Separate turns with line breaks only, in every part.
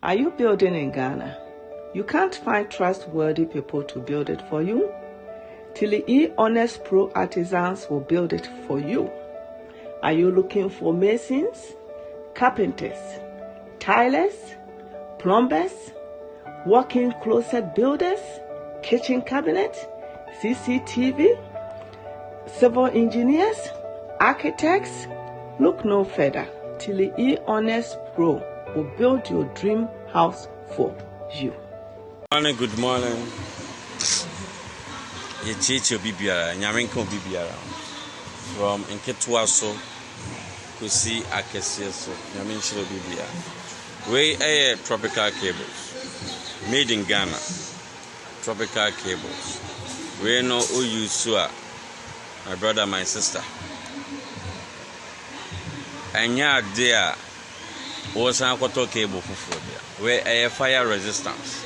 Are you building in Ghana? You can't find trustworthy people to build it for you? Tilly E Honest Pro Artisans will build it for you. Are you looking for masons, carpenters, tilers, plumbers, walk-in closet builders, kitchen cabinet, CCTV, civil engineers, architects? Look no further. Tilly E Honest Pro will build your dream house for you.
Good morning. You teach your BBR, Yaminko BBR. From Nketwaso, Kusi Akesiaso, Yamincho BBR. We are tropical cables. Made in Ghana. Tropical cables. We know who you Sua, my brother, my sister. And ya dear was an aquato cable for there. We are fire resistance.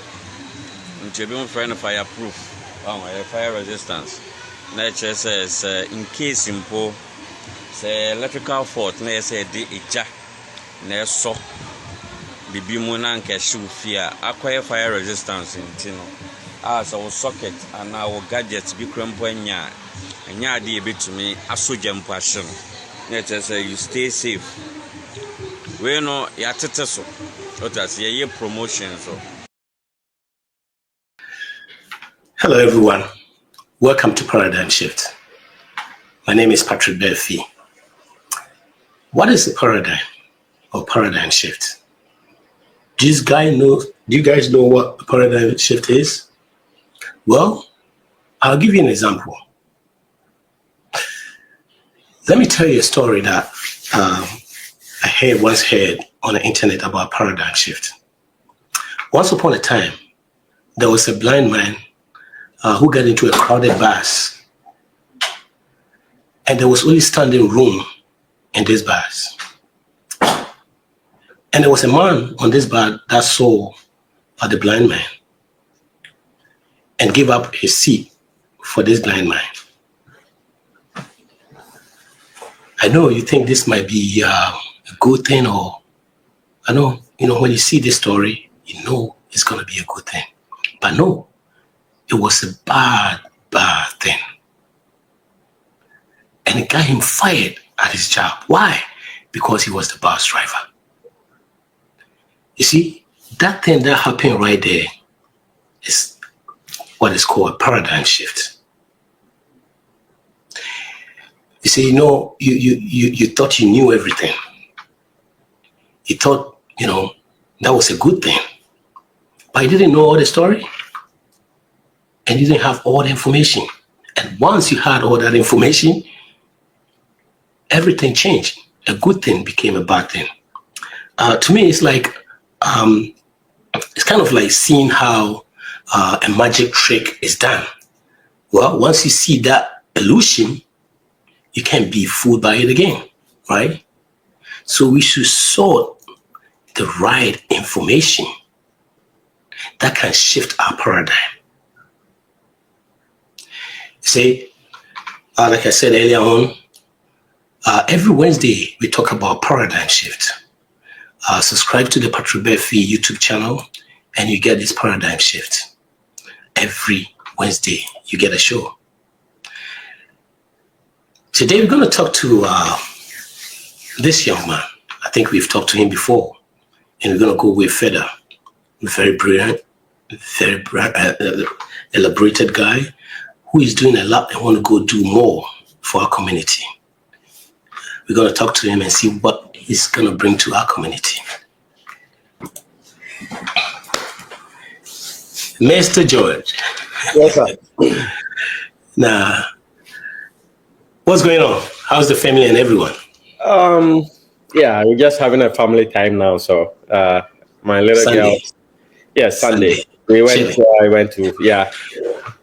Into friend fireproof. Fire resistance. Nature says in case simple say electrical fault na say de eja na so bibi mu na nka hyew fia acquire fire resistance ntino as our socket and our gadgets be crampo anya ade ebetumi asoja mpo ahye no. Nature say you stay safe. We know ya tete so otas ye promotion so.
Hello everyone, welcome to Paradigm Shift. My name is Patrick Belfi. What is a paradigm or paradigm shift? Do you guys know what a paradigm shift is? Well, I'll give you an example. Let me tell you a story that I once heard on the internet about paradigm shift. Once upon a time, there was a blind man who got into a crowded bus, and there was only standing room in this bus. And there was a man on this bus that saw the blind man and gave up his seat for this blind man. I know you think this might be a good thing, or I know, when you see this story, you know it's going to be a good thing. But no. It was a bad thing. And it got him fired at his job. Why? Because he was the bus driver. You see, that thing that happened right there is what is called a paradigm shift. You see, you thought you knew everything. You thought, that was a good thing. But you didn't know all the story. And you didn't have all the information. And once you had all that information, everything changed. A good thing became a bad thing. To me, it's like, it's kind of like seeing how a magic trick is done. Well, once you see that illusion, you can't be fooled by it again, right? So we should sort the right information that can shift our paradigm. See, like I said earlier on, every Wednesday we talk about paradigm shift. Subscribe to the Patrick Belfi YouTube channel and you get this paradigm shift. Every Wednesday you get a show. Today we're going to talk to this young man. I think we've talked to him before, and we're going to go way further. Very brilliant, very elaborated guy who is doing a lot and want to go do more for our community. We're going to talk to him and see what he's going to bring to our community. Mr. George.
Yes, sir.
Now, what's going on? How's the family and everyone?
Yeah, we're just having a family time now. So, my little
Sunday.
girl. Yes, Sunday. We went.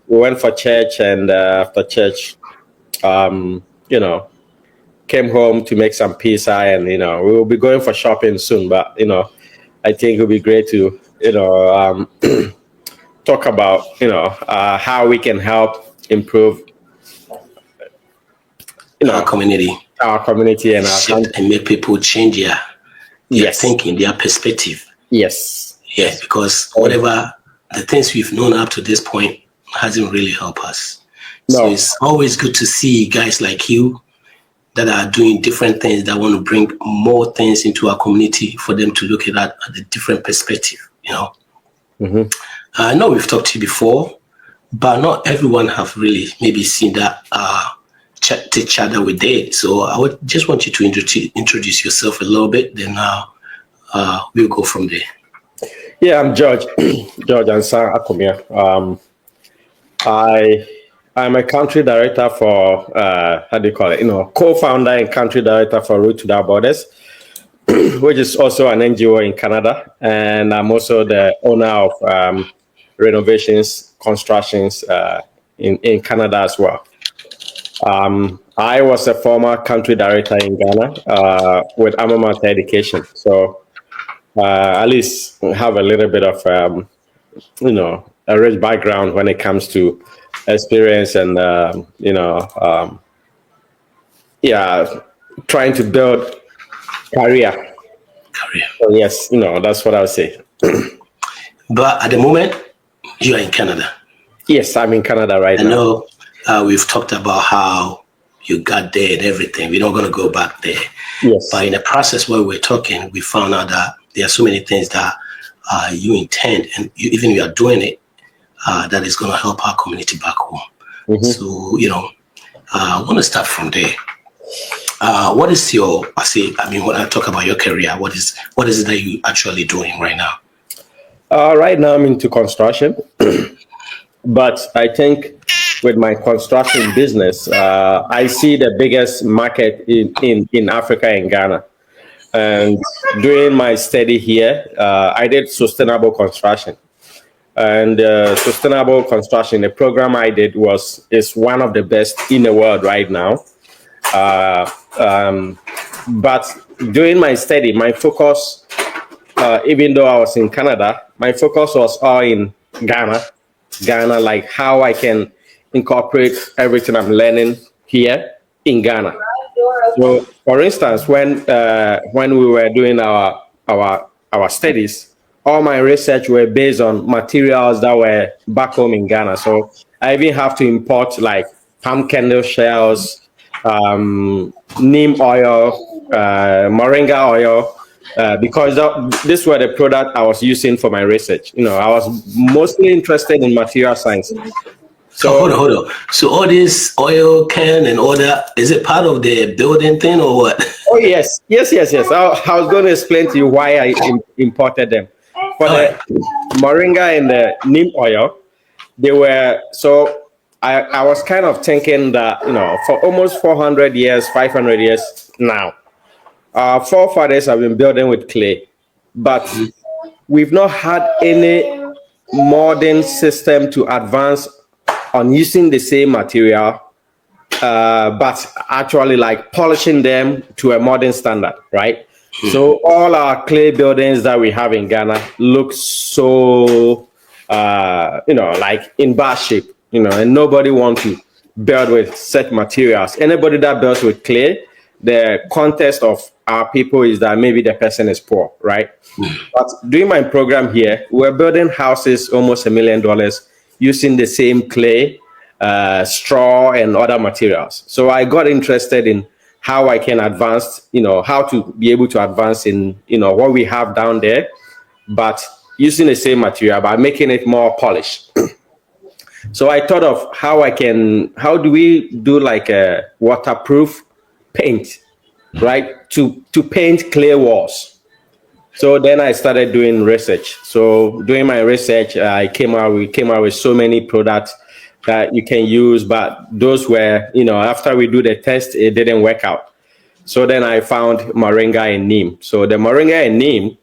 We went for church, and after church, came home to make some pizza, and we will be going for shopping soon. But I think it would be great to talk about how we can help improve
our community
and our
shift and make people change their thinking, their perspective.
Yes.
Yeah, because whatever the things we've known up to this point hasn't really helped us. So it's always good to see guys like you that are doing different things that want to bring more things into our community for them to look at that at a different perspective, you know. I know we've talked to you before, but not everyone have really maybe seen that chat that we did. So I would just want you to introduce yourself a little bit, then we'll go from there.
Yeah, I'm George Ansa Akomia. I'm a country director for how do you call it? Co-founder and country director for Road to Without Borders, which is also an NGO in Canada, and I'm also the owner of renovations, constructions in Canada as well. I was a former country director in Ghana with Alma Mater Education, so at least have a little bit of a rich background when it comes to experience and trying to build career. So yes, that's what I would say.
But at the moment, you are in Canada.
Yes, I'm in Canada right now.
I know we've talked about how you got there and everything. We're not going to go back there.
Yes.
But in the process while we're talking, we found out that there are so many things that you intend and you are doing it that is going to help our community back home. So, I want to start from there. What is when I talk about your career, what is it that you actually doing right now?
Right now I'm into construction, but I think with my construction business, I see the biggest market in Africa and Ghana. And during my study here, I did sustainable construction. And sustainable construction, the program I did is one of the best in the world right now. But during my study, my focus, even though I was in Canada, my focus was all in Ghana, like how I can incorporate everything I'm learning here in Ghana. So, for instance, when we were doing our studies, all my research were based on materials that were back home in Ghana. So I even have to import like palm kernel shells, neem oil, moringa oil, because this were the product I was using for my research. I was mostly interested in material science.
So hold on. So all this oil can and all that, is it part of the building thing or what?
Oh yes. I was going to explain to you why I imported them. For the moringa and the neem oil, they were so. I was kind of thinking that for almost 400 years, 500 years now, our forefathers have been building with clay, but we've not had any modern system to advance on using the same material, but actually like polishing them to a modern standard, right? So all our clay buildings that we have in Ghana look so, like in bad shape, and nobody wants to build with such materials. Anybody that builds with clay, the context of our people is that maybe the person is poor, right? But during my program here, we're building houses almost $1 million using the same clay, straw, and other materials. So I got interested in how I can advance, how to be able to advance in, what we have down there, but using the same material, by making it more polished. So I thought of how do we do like a waterproof paint, right? To paint clay walls. So then I started doing research. So doing my research, we came out with so many products that you can use, but those were, after we do the test, it didn't work out. So then I found moringa and neem. So the moringa and neem,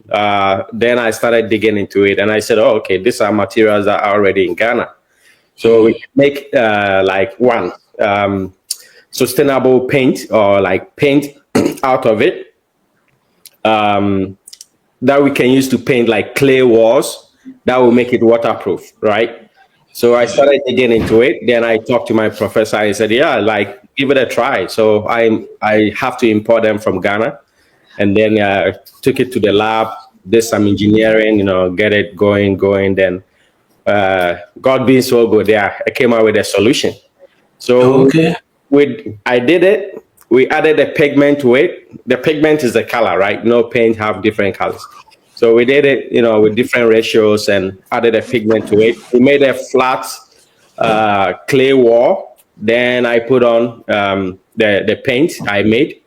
then I started digging into it, and I said, oh, okay, these are materials that are already in Ghana. So we can make like one sustainable paint, or like paint out of it, that we can use to paint like clay walls that will make it waterproof, right? So I started digging into it. Then I talked to my professor. I said, yeah, like give it a try. So I have to import them from Ghana, and then took it to the lab, did some engineering, get it going. Then God being so good, I came out with a solution. So
Okay.
I did it. We added a pigment to it. The pigment is the color, right? No paint have different colors. So we did it, with different ratios and added a pigment to it. We made a flat clay wall. Then I put on the paint I made.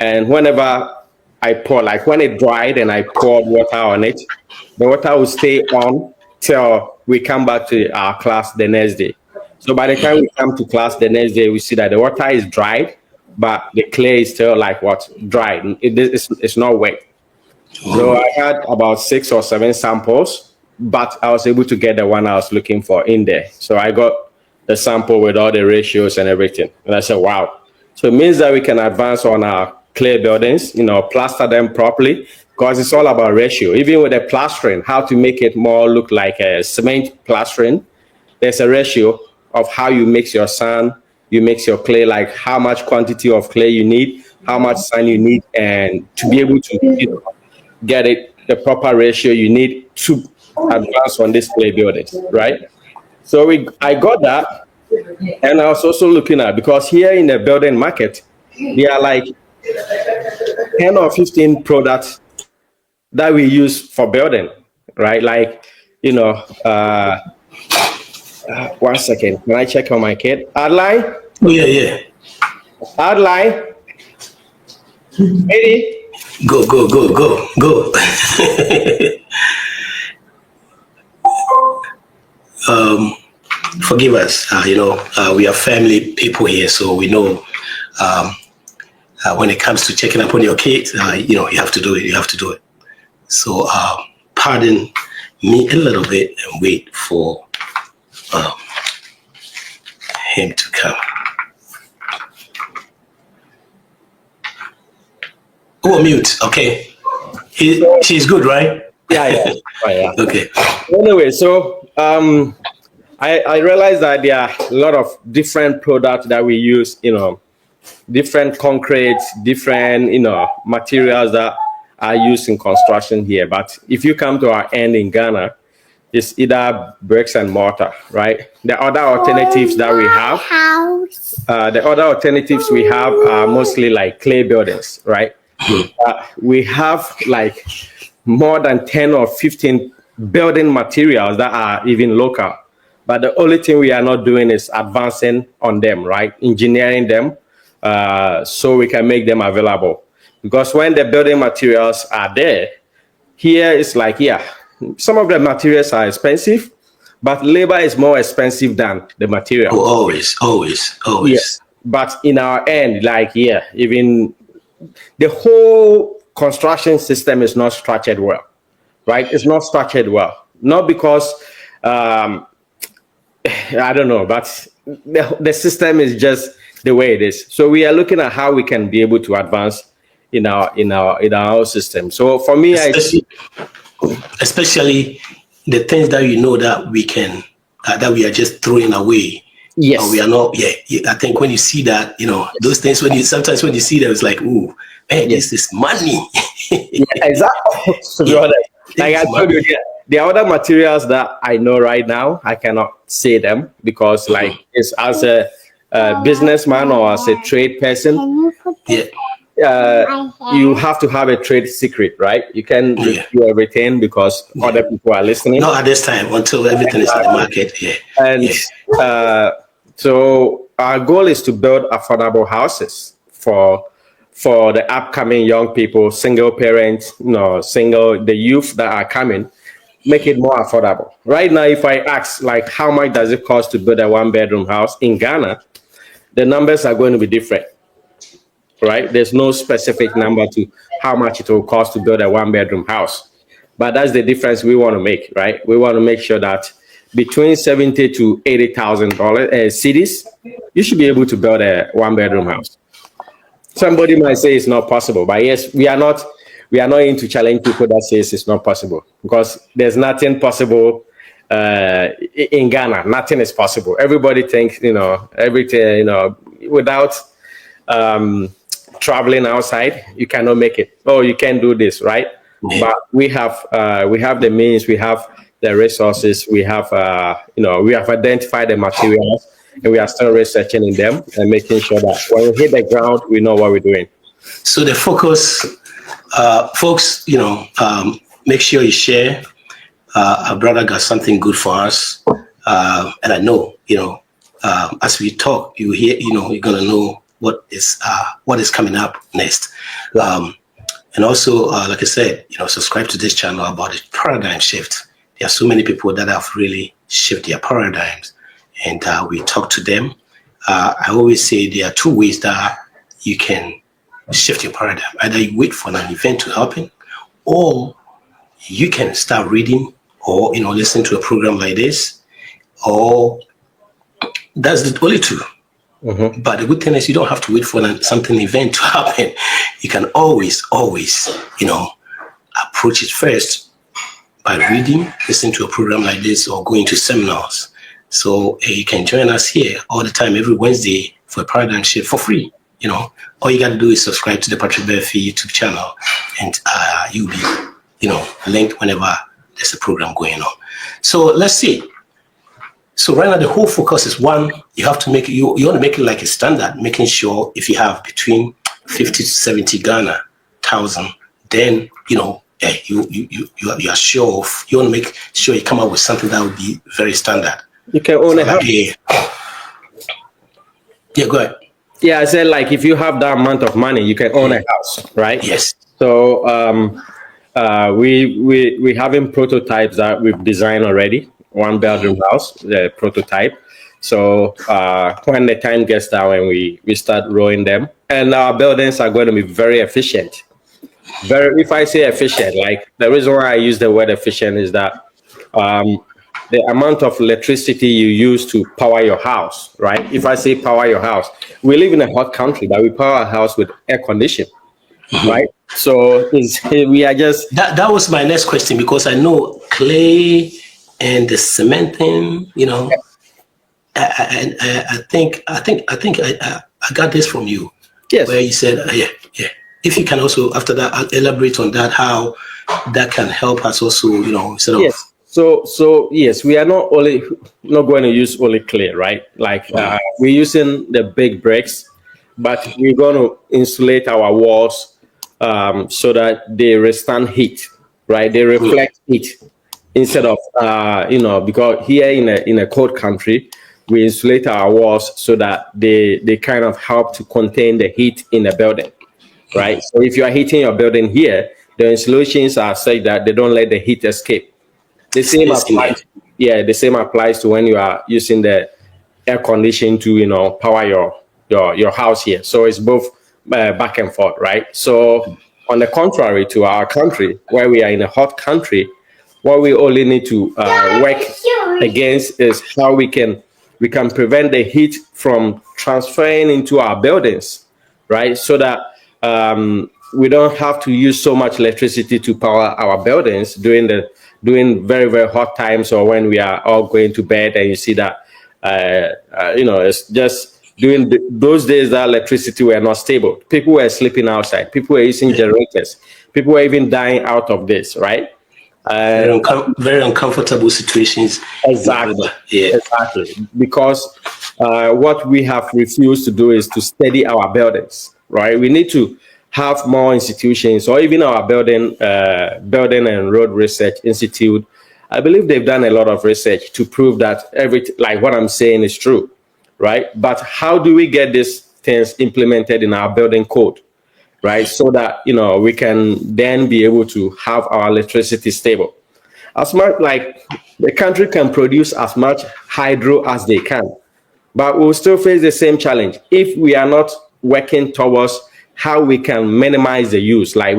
And whenever I pour, like when it dried and I poured water on it, the water will stay on till we come back to our class the next day. So by the time we come to class the next day, we see that the water is dried, but the clay is still like what? Dried. It's not wet. So I had about 6 or 7 samples, but I was able to get the one I was looking for in there. So I got the sample with all the ratios and everything. And I said, wow. So it means that we can advance on our clay buildings, plaster them properly, because it's all about ratio. Even with the plastering, how to make it more look like a cement plastering, there's a ratio of how you mix your sand, you mix your clay, like how much quantity of clay you need, how much sand you need, and to be able to get it the proper ratio you need to advance on this clay building, right? So I got that, and I was also looking at, because here in the building market, there are like 10 or 15 products that we use for building, right? Like, 1 second. Can I check on my kid? Adeline?
Oh, yeah.
Adeline? Eddie?
Go. Forgive us. We are family people here, so we know when it comes to checking up on your kids, you have to do it. You have to do it. So pardon me a little bit and wait for him to come. Oh, mute. Okay. She's good, right?
Yeah. Oh, yeah.
Okay.
Anyway, so I realized that there are a lot of different products that we use, different concrete, different, materials that are used in construction here. But if you come to our end in Ghana, it's either bricks and mortar, right? The other alternatives that we have, are mostly like clay buildings, right? We have like more than 10 or 15 building materials that are even local. But the only thing we are not doing is advancing on them, right? Engineering them so we can make them available. Because when the building materials are there, here it's like, some of the materials are expensive, but labor is more expensive than the material.
Oh, always.
Yes. But in our end, even the whole construction system is not structured well, right? It's not structured well. Not because, I don't know, but the system is just the way it is. So we are looking at how we can be able to advance in our system. So for me,
especially the things that that we can that we are just throwing away.
Yes,
we are not. I think when you see that, those things, sometimes when you see them, it's like, ooh, man, this is money.
Exactly. To be honest, like I told you, the other materials that I know right now, I cannot say them because, it's as a businessman or as a trade person. You have to have a trade secret, right? You can do everything because other people are listening.
Not at this time until everything is in the market. Yeah.
And so our goal is to build affordable houses for the upcoming young people, single parents, the youth that are coming, make it more affordable. Right now, if I ask, how much does it cost to build a 1-bedroom house in Ghana, the numbers are going to be different. Right? There's no specific number to how much it will cost to build a 1-bedroom house. But that's the difference we want to make, right? We want to make sure that between $70,000 to $80,000 cities, you should be able to build a 1-bedroom house. Somebody might say it's not possible, but yes, we are not into challenging people that says it's not possible, because there's nothing possible in Ghana. Nothing is possible. Everybody thinks, everything, without traveling outside, you cannot make it. Oh, you can do this, right?
Yeah.
but we have the means, we have the resources, we have we have identified the materials, and we are still researching in them and making sure that when we hit the ground, we know what we're doing.
So the focus, folks, make sure you share. Our brother got something good for us, and I know, as we talk, you hear, you're gonna know what is coming up next. And also, like I said, subscribe to this channel about the paradigm shift. There are so many people that have really shifted their paradigms, and we talk to them. I always say there are two ways that you can shift your paradigm. Either you wait for an event to happen, or you can start reading or listen to a program like this, or that's the only two.
Mm-hmm.
But the good thing is you don't have to wait for something event to happen. You can always approach it first by reading, listening to a program like this, or going to seminars. So you can join us here all the time every Wednesday for a paradigm shift for free. All you got to do is subscribe to the Patrick Berfi YouTube channel, and you'll be linked whenever there's a program going on. So let's see. So right now the whole focus is one, you have to make it, you want to make it like a standard, making sure if you have between 50 to 70 Ghana thousand, then you are sure of, you want to make sure you come up with something that would be very standard.
You can own a house.
Yeah, go ahead.
Yeah, I said, like, if you have that amount of money, you can own a house, right?
Yes.
So we having prototypes that we've designed already. 1-bedroom house, the prototype. So when the time gets down and we start rolling them, and our buildings are going to be very efficient. If I say efficient, like the reason why I use the word efficient is that the amount of electricity you use to power your house, right? If I say power your house, we live in a hot country, but we power our house with air conditioning, right? So we are just...
That was my next question, because I know clay and the cementing, I think I got this from you.
Yes.
Where you said, yeah. If you can also, after that, elaborate on that, how that can help us also, instead of...
Yes. So yes, we are not going to use only clay, right? Like we're using the big bricks, but we're going to insulate our walls so that they withstand heat, right? They reflect heat instead of because here in a cold country, we insulate our walls so that they kind of help to contain the heat in the building, right? So if you are heating your building here, the insulations are such that they don't let the heat escape. The same applies. Yeah, the same applies to when you are using the air conditioning to power your house here. So it's both back and forth, right? So on the contrary to our country, where we are in a hot country, what we only need to work against is how we can prevent the heat from transferring into our buildings, right? So that we don't have to use so much electricity to power our buildings during very, very hot times, or when we are all going to bed and you see that it's just during those days that electricity were not stable. People were sleeping outside. People were using generators. People were even dying out of this, right?
Very uncomfortable situations.
Exactly.
Yeah.
Exactly. Because what we have refused to do is to steady our buildings, right? We need to have more institutions, or even our building and road research institute. I believe they've done a lot of research to prove that like what I'm saying is true, right? But how do we get these things implemented in our building code, right? So that we can then be able to have our electricity stable. As much like the country can produce as much hydro as they can, but we'll still face the same challenge if we are not working towards how we can minimize the use. Like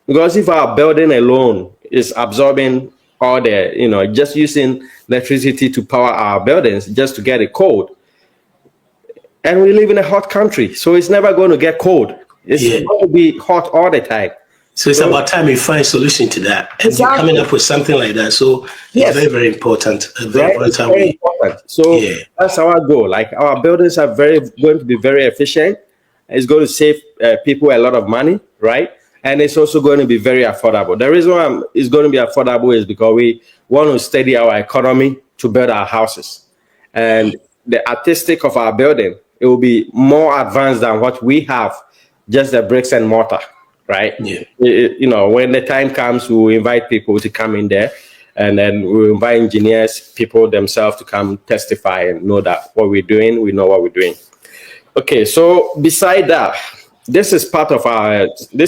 because if our building alone is absorbing all the, just using electricity to power our buildings just to get it cold, and we live in a hot country, so it's never going to get cold. It's going to be hot all the time.
So it's about time we find a solution to that. And exactly. You're coming up with something like that. So it's very, very important. Very
important. So that's our goal. Like our buildings are going to be very efficient. It's going to save people a lot of money, right? and it's also going to be very affordable. The reason why it's going to be affordable is because we want to steady our economy to build our houses. And the artistic of our building, it will be more advanced than what we have, just the bricks and mortar, right?
Yeah.
When the time comes, we will invite people to come in there, and then we'll invite engineers, people themselves to come testify and know that what we're doing, we know what we're doing. Okay, so beside that, these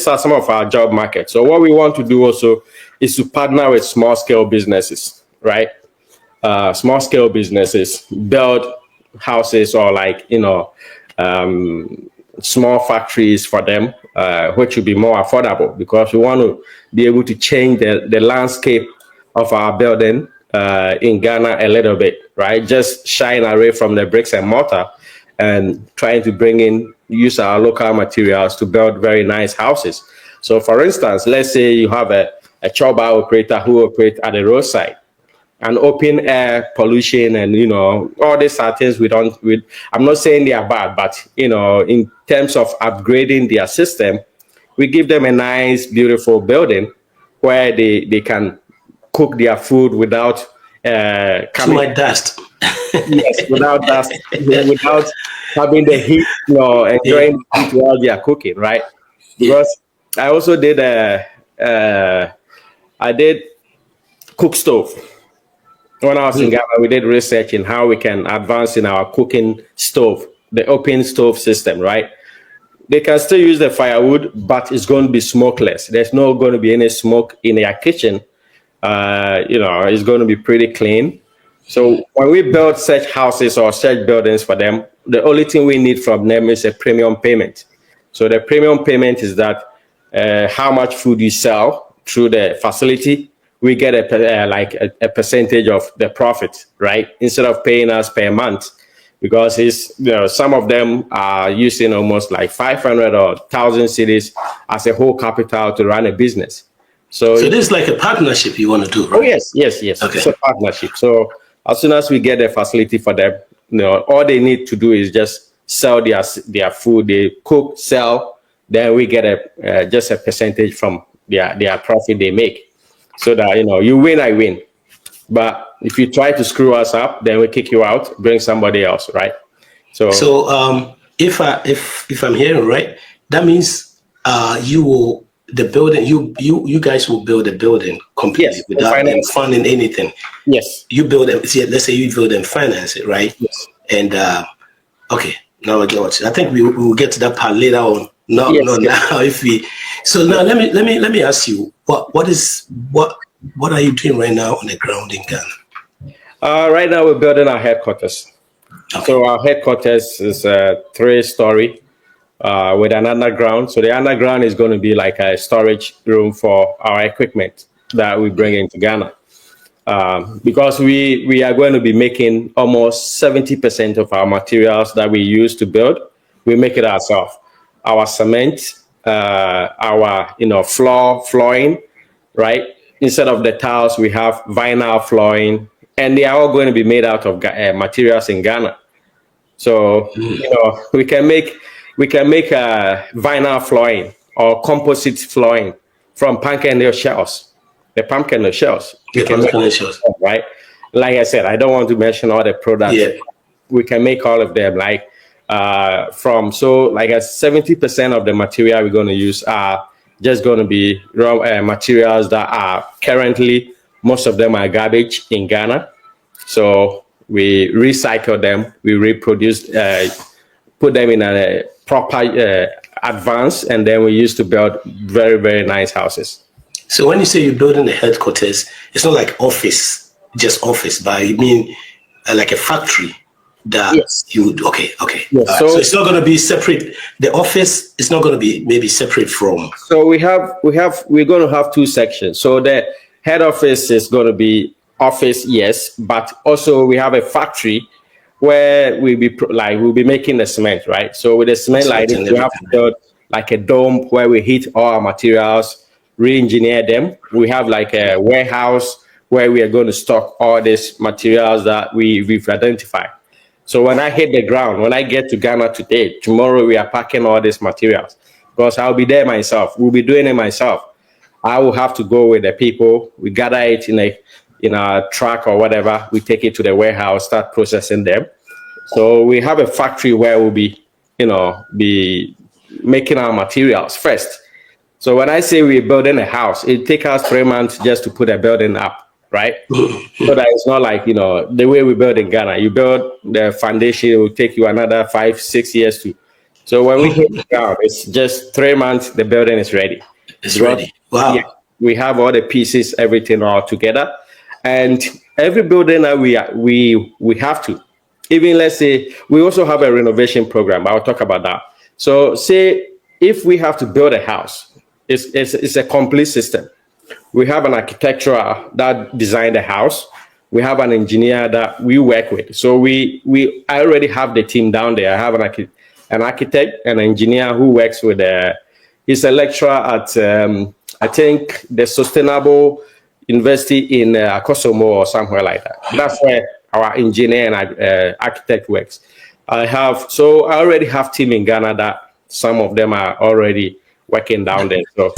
are some of our job markets. So what we want to do also is to partner with small scale businesses, right? Small scale businesses build houses or small factories for them, which will be more affordable, because we want to be able to change the landscape of our building in Ghana a little bit, right? Just shying away from the bricks and mortar and trying to use our local materials to build very nice houses. So for instance, let's say you have a choba operator who operates at the roadside, and open air pollution, and all these are things I'm not saying they are bad, but in terms of upgrading their system, we give them a nice, beautiful building where they can cook their food without
too much dust.
Yes, without dust, without having the heat, enjoying the heat while they are cooking, right? Because I also did I did cook stove. When I was in Ghana, we did research in how we can advance in our cooking stove, the open stove system, right? They can still use the firewood, but it's going to be smokeless. There's not going to be any smoke in their kitchen. It's going to be pretty clean. So when we build such houses or such buildings for them, the only thing we need from them is a premium payment. So the premium payment is that how much food you sell through the facility, we get a percentage of the profit, right? Instead of paying us per month, because some of them are using almost like 500 or 1,000 cedis as a whole capital to run a business. So
this is like a partnership you want to do, right?
Oh yes.
Okay.
It's a partnership. So as soon as we get a facility for them, all they need to do is just sell their food. They cook, sell, then we get just a percentage from their profit they make. So that you win, I win. But if you try to screw us up, then we kick you out, bring somebody else, right? So
if I'm hearing right, that means you guys will build a building completely without them funding anything.
Yes.
You build it. Let's say you build and finance it, right?
Yes.
And okay, now I get what I think we will get to that part later on. Now. So now let me ask you, what are you doing right now on the ground in Ghana?
Right now we're building our headquarters. Okay. So our headquarters is a 3-story with an underground. So the underground is going to be like a storage room for our equipment that we bring into Ghana. Because we are going to be making almost 70% of our materials that we use to build, we make it ourselves. Our cement, our flooring, right? Instead of the tiles, we have vinyl flooring, and they are all going to be made out of materials in Ghana. So we can make vinyl flooring or composite flooring from pumpkin shells. The pumpkin shells. Right? Like I said, I don't want to mention all the products. Yeah. We can make all of them. Like 70% of the material we're going to use are just going to be raw materials that are currently, most of them are garbage in Ghana. So we recycle them, we reproduce, put them in a proper advance, and then we used to build very, very nice houses.
So when you say you're building the headquarters, it's not like office, but you mean like a factory that you would, okay.
Yes.
So it's not going to be separate. The office is not going to be maybe separate from.
So we're going to have 2 sections. So the head office is going to be office, yes, but also we have a factory where we'll be making the cement, right? So with the cement like this, we have to build like a dome where we heat all our materials, re-engineer them. We have like a warehouse where we are going to stock all these materials that we've identified. So when I hit the ground, when I get to Ghana today, tomorrow we are packing all these materials. because I'll be there myself. We'll be doing it myself. I will have to go with the people. We gather it in a truck or whatever. We take it to the warehouse, start processing them. So we have a factory where we'll be making our materials first. So when I say we're building a house, it takes us 3 months just to put a building up, right? So that it's not like, the way we build in Ghana. You build the foundation, it will take you another 5-6 years to. So when we hit the ground, it's just 3 months, the building is ready.
It's ready. Wow.
Yeah, we have all the pieces, everything all together. And every building that we have to, even let's say, we also have a renovation program. I'll talk about that. So say if we have to build a house, it's a complete system. We have an architectural that designed the house. We have an engineer that we work with. So I already have the team down there. I have an architect, an engineer who works with he's a lecturer at I think the Sustainable University in Kosovo or somewhere like that. That's where our engineer and architect works. I already have team in Ghana that some of them are already working down there. So